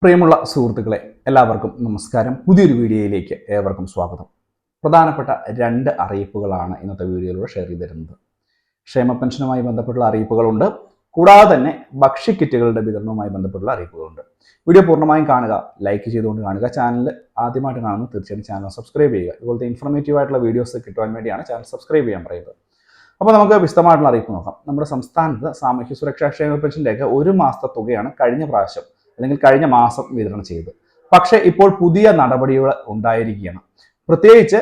പ്രിയമുള്ള സുഹൃത്തുക്കളെ, എല്ലാവർക്കും നമസ്കാരം. പുതിയൊരു വീഡിയോയിലേക്ക് ഏവർക്കും സ്വാഗതം. പ്രധാനപ്പെട്ട രണ്ട് അറിയിപ്പുകളാണ് ഇന്നത്തെ വീഡിയോയിലൂടെ ഷെയർ ചെയ്ത് തരുന്നത്. ക്ഷേമ പെൻഷനുമായി ബന്ധപ്പെട്ടുള്ള അറിയിപ്പുകളുണ്ട്, കൂടാതെ തന്നെ ഭക്ഷ്യക്കിറ്റുകളുടെ വിതരണവുമായി ബന്ധപ്പെട്ടുള്ള അറിയിപ്പുകളുണ്ട്. വീഡിയോ പൂർണ്ണമായും കാണുക, ലൈക്ക് ചെയ്തുകൊണ്ട് കാണുക. ചാനൽ ആദ്യമായിട്ട് കാണുന്ന തീർച്ചയായും ചാനൽ സബ്സ്ക്രൈബ് ചെയ്യുക. ഇതുപോലത്തെ ഇൻഫർമേറ്റീവ് ആയിട്ടുള്ള വീഡിയോസ് കിട്ടുവാൻ വേണ്ടിയാണ് ചാനൽ സബ്സ്ക്രൈബ് ചെയ്യാൻ പറയുന്നത്. അപ്പോൾ നമുക്ക് വിശദമായിട്ടുള്ള അറിയിപ്പ് നോക്കാം. നമ്മുടെ സംസ്ഥാനത്ത് സാമൂഹ്യ സുരക്ഷാ ക്ഷേമ പെൻഷൻ്റെയൊക്കെ ഒരു മാസത്തെ തുകയാണ് കഴിഞ്ഞ പ്രാവശ്യം അല്ലെങ്കിൽ കഴിഞ്ഞ മാസം വിതരണം ചെയ്തത്. പക്ഷേ ഇപ്പോൾ പുതിയ നടപടികൾ ഉണ്ടായിരിക്കുകയാണ്. പ്രത്യേകിച്ച്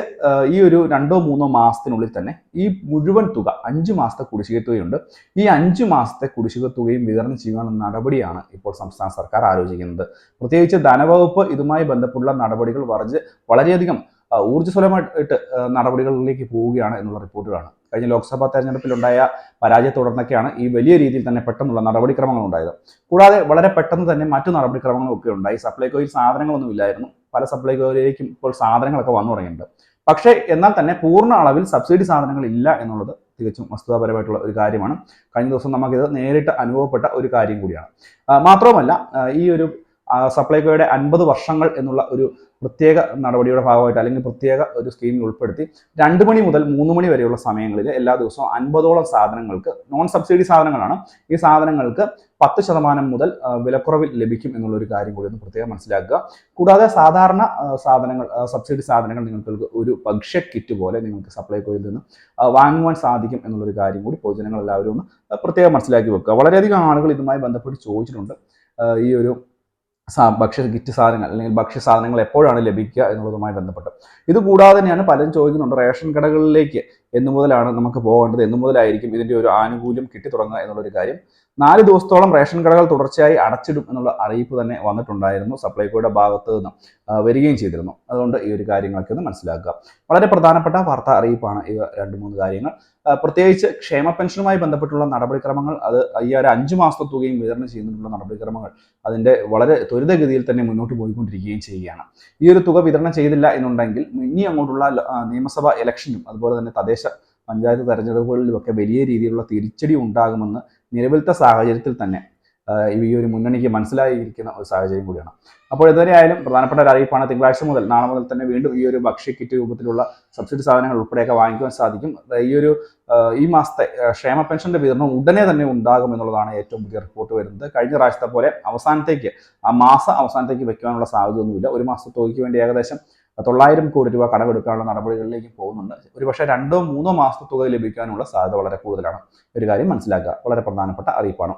ഈ ഒരു 2-3 മാസത്തിനുള്ളിൽ തന്നെ ഈ മുഴുവൻ തുക 5 മാസത്തെ കുടിശ്ശിക തുകയുണ്ട്. ഈ 5 മാസത്തെ കുടിശ്ശിക തുകയും വിതരണം ചെയ്യാനുള്ള നടപടിയാണ് ഇപ്പോൾ സംസ്ഥാന സർക്കാർ ആലോചിക്കുന്നത്. പ്രത്യേകിച്ച് ധനവകുപ്പ് ഇതുമായി ബന്ധപ്പെട്ടുള്ള നടപടികൾ വളരെയധികം ഊർജ്ജസ്വലമായിട്ട് നടപടികളിലേക്ക് പോവുകയാണ് എന്നുള്ള റിപ്പോർട്ടുകളാണ്. കഴിഞ്ഞ ലോക്സഭാ തെരഞ്ഞെടുപ്പിലുണ്ടായ പരാജയത്തെ തുടർന്നൊക്കെയാണ് ഈ വലിയ രീതിയിൽ തന്നെ പെട്ടെന്നുള്ള നടപടിക്രമങ്ങൾ ഉണ്ടായത്. കൂടാതെ വളരെ പെട്ടെന്ന് തന്നെ മറ്റു നടപടിക്രമങ്ങളും ഒക്കെ ഉണ്ടായി. സപ്ലൈകോയിൽ സാധനങ്ങളൊന്നും ഇല്ലായിരുന്നു. പല സപ്ലൈകോയിലേക്കും ഇപ്പോൾ സാധനങ്ങളൊക്കെ വന്നു തുടങ്ങിയിട്ടുണ്ട്. പക്ഷേ എന്നാൽ തന്നെ പൂർണ്ണ അളവിൽ സബ്സിഡി സാധനങ്ങൾ ഇല്ല എന്നുള്ളത് തികച്ചും വസ്തുതാപരമായിട്ടുള്ള ഒരു കാര്യമാണ്. കഴിഞ്ഞ ദിവസം നമുക്കിത് നേരിട്ട് അനുഭവപ്പെട്ട ഒരു കാര്യം കൂടിയാണ്. മാത്രവുമല്ല, ഈ ഒരു സപ്ലൈകോയുടെ 50 വർഷങ്ങൾ എന്നുള്ള ഒരു പ്രത്യേക നടപടിയുടെ ഭാഗമായിട്ട് അല്ലെങ്കിൽ പ്രത്യേക ഒരു സ്കീമിൽ ഉൾപ്പെടുത്തി 2 മണി മുതൽ 3 മണി വരെയുള്ള സമയങ്ങളിൽ എല്ലാ ദിവസവും 50ഓളം സാധനങ്ങൾക്ക്, നോൺ സബ്സിഡി സാധനങ്ങളാണ്, ഈ സാധനങ്ങൾക്ക് 10% മുതൽ വിലക്കുറവിൽ ലഭിക്കും എന്നുള്ളൊരു കാര്യം കൂടി ഒന്ന് പ്രത്യേകം മനസ്സിലാക്കുക. കൂടാതെ സാധാരണ സാധനങ്ങൾ, സബ്സിഡി സാധനങ്ങൾ നിങ്ങൾക്ക് ഒരു ഭക്ഷ്യ കിറ്റ് പോലെ നിങ്ങൾക്ക് സപ്ലൈകോയിൽ നിന്ന് വാങ്ങുവാൻ സാധിക്കും എന്നുള്ളൊരു കാര്യം കൂടി പൊതുജനങ്ങൾ എല്ലാവരും ഒന്ന് പ്രത്യേകം മനസ്സിലാക്കി വെക്കുക. വളരെയധികം ആളുകൾ ഇതുമായി ബന്ധപ്പെട്ട് ചോദിച്ചിട്ടുണ്ട്. ഈ ഒരു ഭക്ഷ്യ കിറ്റ് സാധനങ്ങൾ അല്ലെങ്കിൽ ഭക്ഷ്യ സാധനങ്ങൾ എപ്പോഴാണ് ലഭിക്കുക എന്നുള്ളതുമായി ബന്ധപ്പെട്ട്. ഇതുകൂടാതെ തന്നെയാണ് പലരും ചോദിക്കുന്നുണ്ട്, റേഷൻ കടകളിലേക്ക് എന്നു മുതലാണ് നമുക്ക് പോകേണ്ടത്, എന്നു മുതലായിരിക്കും ഇതിൻ്റെ ഒരു ആനുകൂല്യം കിട്ടി തുടങ്ങുക എന്നുള്ളൊരു കാര്യം. 4 ദിവസത്തോളം റേഷൻ കടകൾ തുടർച്ചയായി അടച്ചിടും എന്നുള്ള അറിയിപ്പ് തന്നെ വന്നിട്ടുണ്ടായിരുന്നു. സപ്ലൈകോയുടെ ഭാഗത്ത് നിന്ന് വരികയും ചെയ്തിരുന്നു. അതുകൊണ്ട് ഈ ഒരു കാര്യങ്ങളൊക്കെ ഒന്ന് മനസ്സിലാക്കുക. വളരെ പ്രധാനപ്പെട്ട വാർത്താ അറിയിപ്പാണ് ഇവ 2-3 കാര്യങ്ങൾ. പ്രത്യേകിച്ച് ക്ഷേമ പെൻഷനുമായി ബന്ധപ്പെട്ടുള്ള നടപടിക്രമങ്ങൾ, അത് ഈ ഒരു 5 മാസത്തെ തുകയും വിതരണം ചെയ്യുന്നതിനുള്ള നടപടിക്രമങ്ങൾ അതിൻ്റെ വളരെ ത്വരിതഗതിയിൽ തന്നെ മുന്നോട്ട് പോയിക്കൊണ്ടിരിക്കുകയും ചെയ്യുകയാണ്. ഈ ഒരു തുക വിതരണം ചെയ്തില്ല എന്നുണ്ടെങ്കിൽ ഇനി അങ്ങോട്ടുള്ള നിയമസഭാ ഇലക്ഷനും അതുപോലെ തന്നെ തദ്ദേശ പഞ്ചായത്ത് തെരഞ്ഞെടുപ്പുകളിലുമൊക്കെ വലിയ രീതിയിലുള്ള തിരിച്ചടി ഉണ്ടാകുമെന്ന് നിലവിലത്തെ സാഹചര്യത്തിൽ തന്നെ ഈ ഒരു മുന്നണിക്ക് മനസ്സിലായിരിക്കുന്ന ഒരു സാഹചര്യം കൂടിയാണ്. അപ്പോൾ ഇതുവരെ ആയാലും പ്രധാനപ്പെട്ട ഒരു അറിയിപ്പാണ്. തിങ്കളാഴ്ച മുതൽ, നാളെ മുതൽ തന്നെ വീണ്ടും ഈ ഒരു ഭക്ഷ്യ കിറ്റ് രൂപത്തിലുള്ള സബ്സിഡി സാധനങ്ങൾ ഉൾപ്പെടെയൊക്കെ വാങ്ങിക്കുവാൻ സാധിക്കും. ഈ മാസത്തെ ക്ഷേമ പെൻഷന്റെ വിതരണം ഉടനെ തന്നെ ഉണ്ടാകും എന്നുള്ളതാണ് ഏറ്റവും പുതിയ റിപ്പോർട്ട് വരുന്നത്. കഴിഞ്ഞ പ്രാവശ്യത്തെ പോലെ മാസം അവസാനത്തേക്ക് വെക്കാനുള്ള സാധ്യതയൊന്നുമില്ല. ഒരു മാസത്തെ തുകയ്ക്ക് വേണ്ടി ഏകദേശം 900 കോടി രൂപ കടമെടുക്കാനുള്ള നടപടികളിലേക്ക് പോകുന്നുണ്ട്. ഒരുപക്ഷെ 2-3 മാസത്തെ തുക ലഭിക്കാനുള്ള സാധ്യത വളരെ കൂടുതലാണ്. ഒരു കാര്യം മനസ്സിലാക്കുക. വളരെ പ്രധാനപ്പെട്ട അറിയിപ്പാണ്.